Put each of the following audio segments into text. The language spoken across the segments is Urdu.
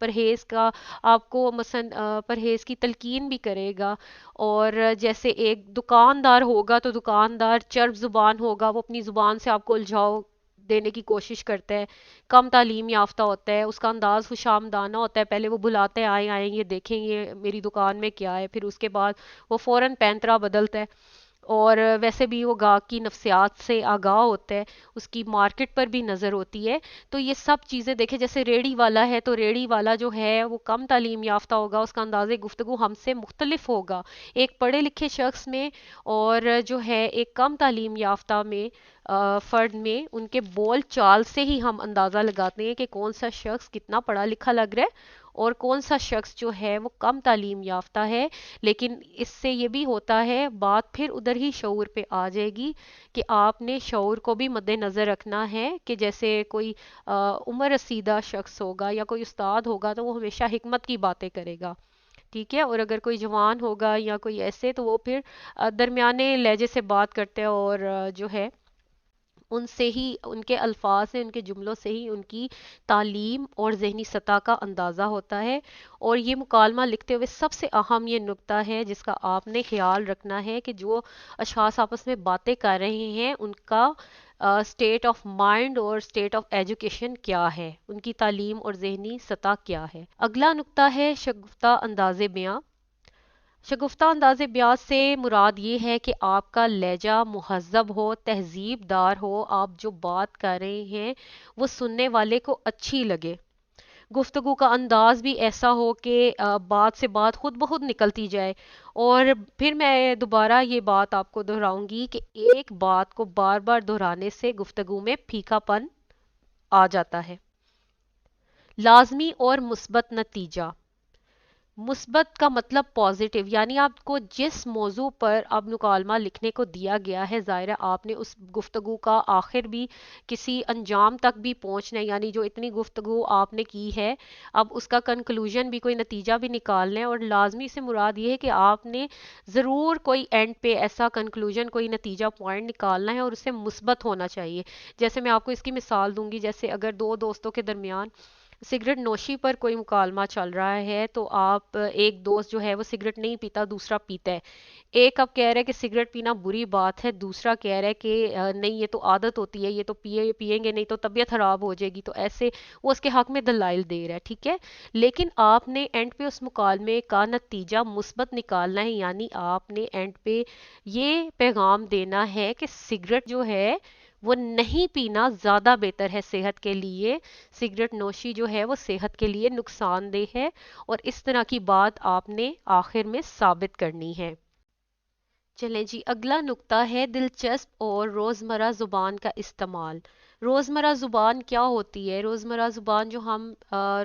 پرہیز کا آپ کو مثلا پرہیز کی تلقین بھی کرے گا. اور جیسے ایک دکاندار ہوگا تو دکاندار چرب زبان ہوگا، وہ اپنی زبان سے آپ کو الجھاؤ دینے کی کوشش کرتا ہے. کم تعلیم یافتہ ہوتا ہے، اس کا انداز خوش آمدانہ ہوتا ہے، پہلے وہ بلاتے ہیں آئیں آئیں یہ دیکھیں یہ میری دکان میں کیا ہے، پھر اس کے بعد وہ فوراً پینترا بدلتا ہے. اور ویسے بھی وہ گاہک کی نفسیات سے آگاہ ہوتا ہے، اس کی مارکیٹ پر بھی نظر ہوتی ہے. تو یہ سب چیزیں دیکھیں، جیسے ریڑی والا ہے تو ریڑی والا جو ہے وہ کم تعلیم یافتہ ہوگا، اس کا انداز گفتگو ہم سے مختلف ہوگا ایک پڑھے لکھے شخص میں. اور جو ہے ایک کم تعلیم یافتہ میں فرد میں ان کے بول چال سے ہی ہم اندازہ لگاتے ہیں کہ کون سا شخص کتنا پڑھا لکھا لگ رہا ہے اور کون سا شخص جو ہے وہ کم تعلیم یافتہ ہے. لیکن اس سے یہ بھی ہوتا ہے، بات پھر ادھر ہی شعور پہ آ جائے گی کہ آپ نے شعور کو بھی مد نظر رکھنا ہے کہ جیسے کوئی عمر رسیدہ شخص ہوگا یا کوئی استاد ہوگا تو وہ ہمیشہ حکمت کی باتیں کرے گا، ٹھیک ہے. اور اگر کوئی جوان ہوگا یا کوئی ایسے تو وہ پھر درمیانے لہجے سے بات کرتے ہیں اور جو ہے ان سے ہی، ان کے الفاظ سے، ان کے جملوں سے ہی ان کی تعلیم اور ذہنی سطح کا اندازہ ہوتا ہے. اور یہ مکالمہ لکھتے ہوئے سب سے اہم یہ نکتہ ہے جس کا آپ نے خیال رکھنا ہے کہ جو اشخاص آپس میں باتیں کر رہے ہیں ان کا اسٹیٹ آف مائنڈ اور اسٹیٹ آف ایجوکیشن کیا ہے، ان کی تعلیم اور ذہنی سطح کیا ہے. اگلا نکتہ ہے شگفتہ انداز بیاں. شگفتہ انداز بیاں سے مراد یہ ہے کہ آپ کا لہجہ مہذب ہو، تہذیب دار ہو، آپ جو بات کر رہے ہیں وہ سننے والے کو اچھی لگے. گفتگو کا انداز بھی ایسا ہو کہ بات سے بات خود بخود نکلتی جائے. اور پھر میں دوبارہ یہ بات آپ کو دہراؤں گی کہ ایک بات کو بار بار دہرانے سے گفتگو میں پھیکا پن آ جاتا ہے. لازمی اور مثبت نتیجہ. مثبت کا مطلب پازیٹیو، یعنی آپ کو جس موضوع پر اب مکالمہ لکھنے کو دیا گیا ہے ظاہر ہے آپ نے اس گفتگو کا آخر بھی کسی انجام تک بھی پہنچنا ہے، یعنی جو اتنی گفتگو آپ نے کی ہے اب اس کا کنکلوژن بھی، کوئی نتیجہ بھی نکالنا ہے. اور لازمی سے مراد یہ ہے کہ آپ نے ضرور کوئی اینڈ پہ ایسا کنکلوژن، کوئی نتیجہ پوائنٹ نکالنا ہے اور اسے مثبت ہونا چاہیے. جیسے میں آپ کو اس کی مثال دوں گی، جیسے اگر دو دوستوں کے درمیان سگریٹ نوشی پر کوئی مکالمہ چل رہا ہے تو آپ، ایک دوست جو ہے وہ سگریٹ نہیں پیتا، دوسرا پیتا ہے. ایک اب کہہ رہا ہے کہ سگریٹ پینا بری بات ہے، دوسرا کہہ رہا ہے کہ نہیں یہ تو عادت ہوتی ہے، یہ تو پیئیں گے نہیں تو طبیعت خراب ہو جائے گی. تو ایسے وہ اس کے حق میں دلائل دے رہا ہے، ٹھیک ہے. لیکن آپ نے اینڈ پہ اس مکالمے کا نتیجہ مثبت نکالنا ہے، یعنی آپ نے اینڈ پہ یہ پیغام دینا ہے کہ سگریٹ جو ہے وہ نہیں پینا زیادہ بہتر ہے صحت کے لیے، سگریٹ نوشی جو ہے وہ صحت کے لیے نقصان دہ ہے. اور اس طرح کی بات آپ نے آخر میں ثابت کرنی ہے. چلیں جی، اگلا نکتہ ہے دلچسپ اور روزمرہ زبان کا استعمال. روزمرہ زبان کیا ہوتی ہے؟ روزمرہ زبان جو ہم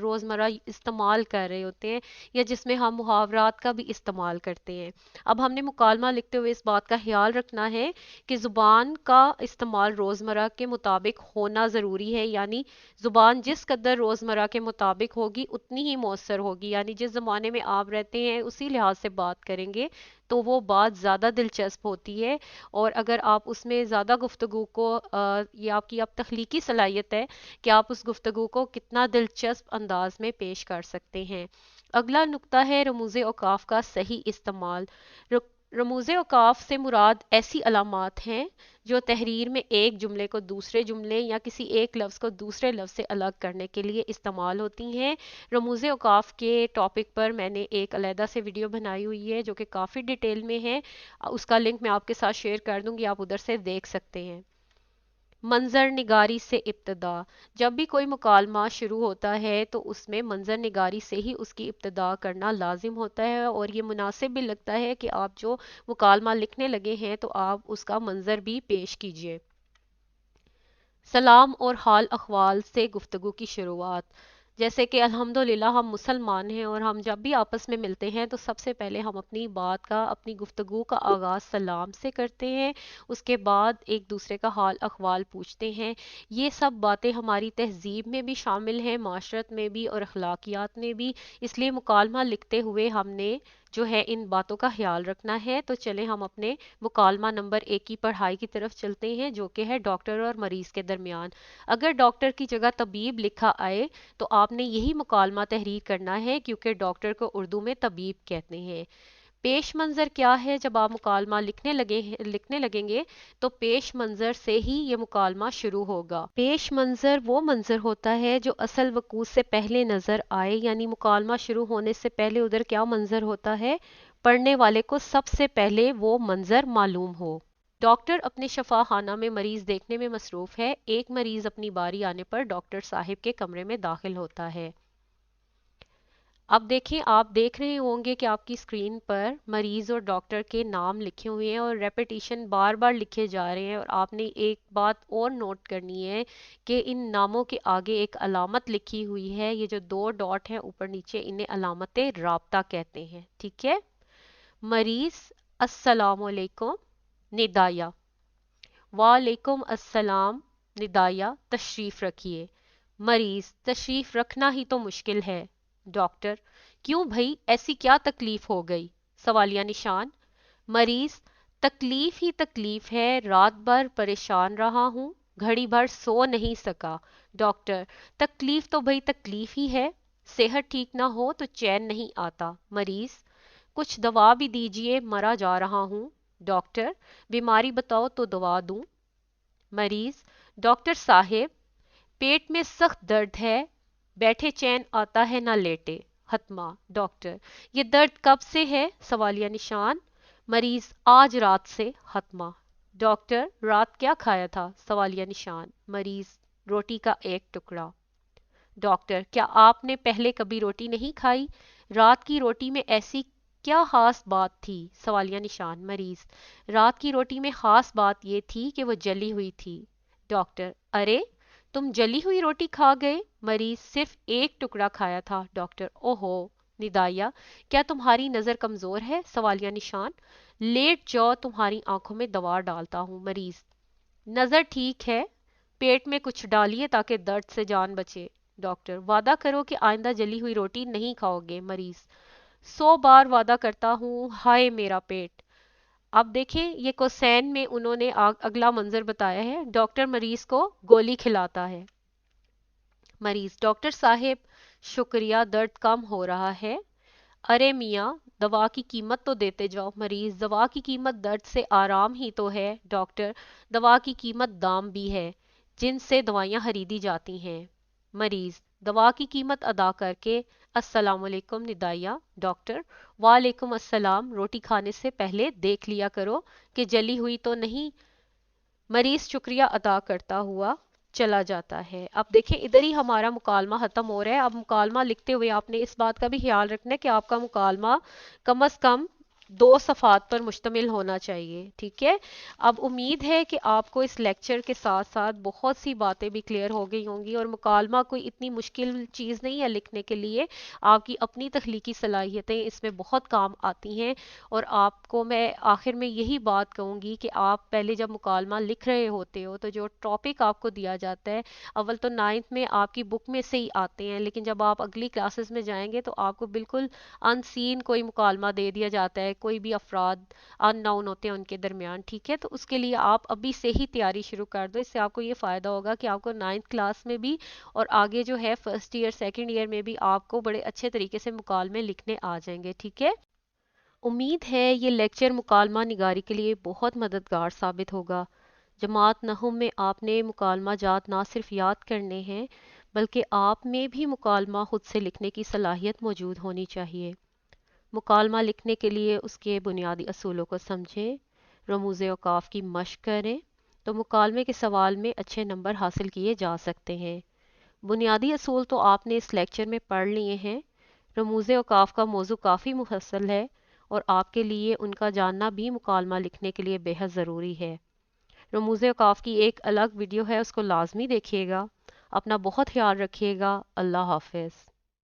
روزمرہ استعمال کر رہے ہوتے ہیں یا جس میں ہم محاورات کا بھی استعمال کرتے ہیں. اب ہم نے مکالمہ لکھتے ہوئے اس بات کا خیال رکھنا ہے کہ زبان کا استعمال روزمرہ کے مطابق ہونا ضروری ہے، یعنی زبان جس قدر روزمرہ کے مطابق ہوگی اتنی ہی مؤثر ہوگی. یعنی جس زمانے میں آپ رہتے ہیں اسی لحاظ سے بات کریں گے تو وہ بات زیادہ دلچسپ ہوتی ہے. اور اگر آپ اس میں زیادہ گفتگو کو یہ آپ کی اب تخلیقی صلاحیت ہے کہ آپ اس گفتگو کو کتنا دلچسپ انداز میں پیش کر سکتے ہیں. اگلا نکتہ ہے رموز اوقاف کا صحیح استعمال. رموز اوقاف سے مراد ایسی علامات ہیں جو تحریر میں ایک جملے کو دوسرے جملے یا کسی ایک لفظ کو دوسرے لفظ سے الگ کرنے کے لیے استعمال ہوتی ہیں. رموز اوقاف کے ٹاپک پر میں نے ایک علیحدہ سے ویڈیو بنائی ہوئی ہے جو کہ کافی ڈیٹیل میں ہے، اس کا لنک میں آپ کے ساتھ شیئر کر دوں گی، آپ ادھر سے دیکھ سکتے ہیں. منظر نگاری سے ابتدا. جب بھی کوئی مکالمہ شروع ہوتا ہے تو اس میں منظر نگاری سے ہی اس کی ابتدا کرنا لازم ہوتا ہے. اور یہ مناسب بھی لگتا ہے کہ آپ جو مکالمہ لکھنے لگے ہیں تو آپ اس کا منظر بھی پیش کیجیے. سلام اور حال احوال سے گفتگو کی شروعات. جیسے کہ الحمدللہ ہم مسلمان ہیں اور ہم جب بھی آپس میں ملتے ہیں تو سب سے پہلے ہم اپنی بات کا، اپنی گفتگو کا آغاز سلام سے کرتے ہیں، اس کے بعد ایک دوسرے کا حال احوال پوچھتے ہیں. یہ سب باتیں ہماری تہذیب میں بھی شامل ہیں، معاشرت میں بھی اور اخلاقیات میں بھی. اس لیے مکالمہ لکھتے ہوئے ہم نے جو ہے ان باتوں کا خیال رکھنا ہے۔ تو چلیں ہم اپنے مکالمہ نمبر 1 کی پڑھائی کی طرف چلتے ہیں، جو کہ ہے ڈاکٹر اور مریض کے درمیان۔ اگر ڈاکٹر کی جگہ طبیب لکھا آئے تو آپ نے یہی مکالمہ تحریر کرنا ہے، کیونکہ ڈاکٹر کو اردو میں طبیب کہتے ہیں۔ پیش منظر کیا ہے؟ جب آپ مکالمہ لکھنے لگیں گے تو پیش منظر سے ہی یہ مکالمہ شروع ہوگا۔ پیش منظر وہ منظر ہوتا ہے جو اصل وقوع سے پہلے نظر آئے، یعنی مکالمہ شروع ہونے سے پہلے ادھر کیا منظر ہوتا ہے، پڑھنے والے کو سب سے پہلے وہ منظر معلوم ہو۔ ڈاکٹر اپنے شفا خانہ میں مریض دیکھنے میں مصروف ہے۔ ایک مریض اپنی باری آنے پر ڈاکٹر صاحب کے کمرے میں داخل ہوتا ہے۔ اب دیکھیں، آپ دیکھ رہے ہوں گے کہ آپ کی اسکرین پر مریض اور ڈاکٹر کے نام لکھے ہوئے ہیں اور ریپیٹیشن بار بار لکھے جا رہے ہیں، اور آپ نے ایک بات اور نوٹ کرنی ہے کہ ان ناموں کے آگے ایک علامت لکھی ہوئی ہے۔ یہ جو 2 ڈاٹ ہیں اوپر نیچے، انہیں علامت رابطہ کہتے ہیں، ٹھیک ہے۔ مریض: السلام علیکم، ندایہ: وعلیکم السلام، ندایہ تشریف رکھیے۔ مریض: تشریف رکھنا ہی تو مشکل ہے۔ ڈاکٹر: کیوں بھئی، ایسی کیا تکلیف ہو گئی؟ سوالیہ نشان۔ مریض: تکلیف ہی تکلیف ہے، رات بھر پریشان رہا ہوں، گھڑی بھر سو نہیں سکا۔ ڈاکٹر: تکلیف تو بھئی تکلیف ہی ہے، صحت ٹھیک نہ ہو تو چین نہیں آتا۔ مریض: کچھ دوا بھی دیجئے، مرا جا رہا ہوں۔ ڈاکٹر: بیماری بتاؤ تو دوا دوں۔ مریض: ڈاکٹر صاحب، پیٹ میں سخت درد ہے، بیٹھے چین آتا ہے نہ لیٹے۔ حتما۔ ڈاکٹر: یہ درد کب سے ہے؟ سوالیہ نشان۔ مریض: آج رات سے۔ حتما۔ ڈاکٹر: رات کیا کھایا تھا؟ سوالیہ نشان۔ مریض: روٹی کا ایک ٹکڑا۔ ڈاکٹر: کیا آپ نے پہلے کبھی روٹی نہیں کھائی؟ رات کی روٹی میں ایسی کیا خاص بات تھی؟ سوالیہ نشان۔ مریض: رات کی روٹی میں خاص بات یہ تھی کہ وہ جلی ہوئی تھی۔ ڈاکٹر: ارے، تم جلی ہوئی روٹی کھا گئے؟ مریض: صرف ایک ٹکڑا کھایا تھا۔ ڈاکٹر: اوہو۔ ندایہ: کیا تمہاری نظر کمزور ہے؟ سوالیہ نشان۔ لیٹ جاؤ، تمہاری آنکھوں میں دوا ڈالتا ہوں۔ مریض: نظر ٹھیک ہے، پیٹ میں کچھ ڈالیے تاکہ درد سے جان بچے۔ ڈاکٹر: وعدہ کرو کہ آئندہ جلی ہوئی روٹی نہیں کھاؤ گے۔ مریض: 100 بار وعدہ کرتا ہوں، ہائے میرا پیٹ۔ اب دیکھیں، یہ کوسین میں انہوں نے اگلا منظر بتایا ہے۔ ڈاکٹر مریض کو گولی کھلاتا ہے۔ مریض: ڈاکٹر صاحب شکریہ، درد کم ہو رہا ہے۔ ارے میاں، دوا کی قیمت تو دیتے جاؤ۔ مریض: دوا کی قیمت درد سے آرام ہی تو ہے۔ ڈاکٹر: دوا کی قیمت دام بھی ہے جن سے دوائیاں خریدی جاتی ہیں۔ مریض: دوا کی قیمت ادا کر کے۔ السلام علیکم ندایہ۔ ڈاکٹر: وعلیکم السلام، روٹی کھانے سے پہلے دیکھ لیا کرو کہ جلی ہوئی تو نہیں۔ مریض شکریہ ادا کرتا ہوا چلا جاتا ہے۔ اب دیکھیں، ادھر ہی ہمارا مکالمہ ختم ہو رہا ہے۔ اب مکالمہ لکھتے ہوئے آپ نے اس بات کا بھی خیال رکھنا ہے کہ آپ کا مکالمہ کم از کم 2 صفحات پر مشتمل ہونا چاہیے، ٹھیک ہے۔ اب امید ہے کہ آپ کو اس لیکچر کے ساتھ ساتھ بہت سی باتیں بھی کلیئر ہو گئی ہوں گی، اور مکالمہ کوئی اتنی مشکل چیز نہیں ہے لکھنے کے لیے۔ آپ کی اپنی تخلیقی صلاحیتیں اس میں بہت کام آتی ہیں، اور آپ کو میں آخر میں یہی بات کہوں گی کہ آپ پہلے جب مکالمہ لکھ رہے ہوتے ہو تو جو ٹاپک آپ کو دیا جاتا ہے، اول تو 9th میں آپ کی بک میں سے ہی آتے ہیں، لیکن جب آپ اگلی کلاسز میں جائیں گے تو آپ کو بالکل ان سین کوئی مکالمہ دے دیا جاتا ہے، کوئی بھی افراد ان نون ہوتے ہیں ان کے درمیان، ٹھیک ہے۔ تو اس کے لیے آپ ابھی سے ہی تیاری شروع کر دو، اس سے آپ کو یہ فائدہ ہوگا کہ آپ کو 9th کلاس میں بھی اور آگے جو ہے 1st ایئر 2nd ایئر میں بھی آپ کو بڑے اچھے طریقے سے مکالمے لکھنے آ جائیں گے، ٹھیک ہے۔ امید ہے یہ لیکچر مکالمہ نگاری کے لیے بہت مددگار ثابت ہوگا۔ جماعت نہم میں آپ نے مکالمہ جات نہ صرف یاد کرنے ہیں، بلکہ آپ میں بھی مکالمہ خود سے لکھنے کی صلاحیت موجود ہونی چاہیے۔ مکالمہ لکھنے کے لیے اس کے بنیادی اصولوں کو سمجھیں، رموز اوقاف کی مشق کریں تو مکالمے کے سوال میں اچھے نمبر حاصل کیے جا سکتے ہیں۔ بنیادی اصول تو آپ نے اس لیکچر میں پڑھ لیے ہیں۔ رموز اوقاف کا موضوع کافی مفصل ہے، اور آپ کے لیے ان کا جاننا بھی مکالمہ لکھنے کے لیے بہت ضروری ہے۔ رموز اوقاف کی ایک الگ ویڈیو ہے، اس کو لازمی دیکھیے گا۔ اپنا بہت خیال رکھیے گا۔ اللہ حافظ۔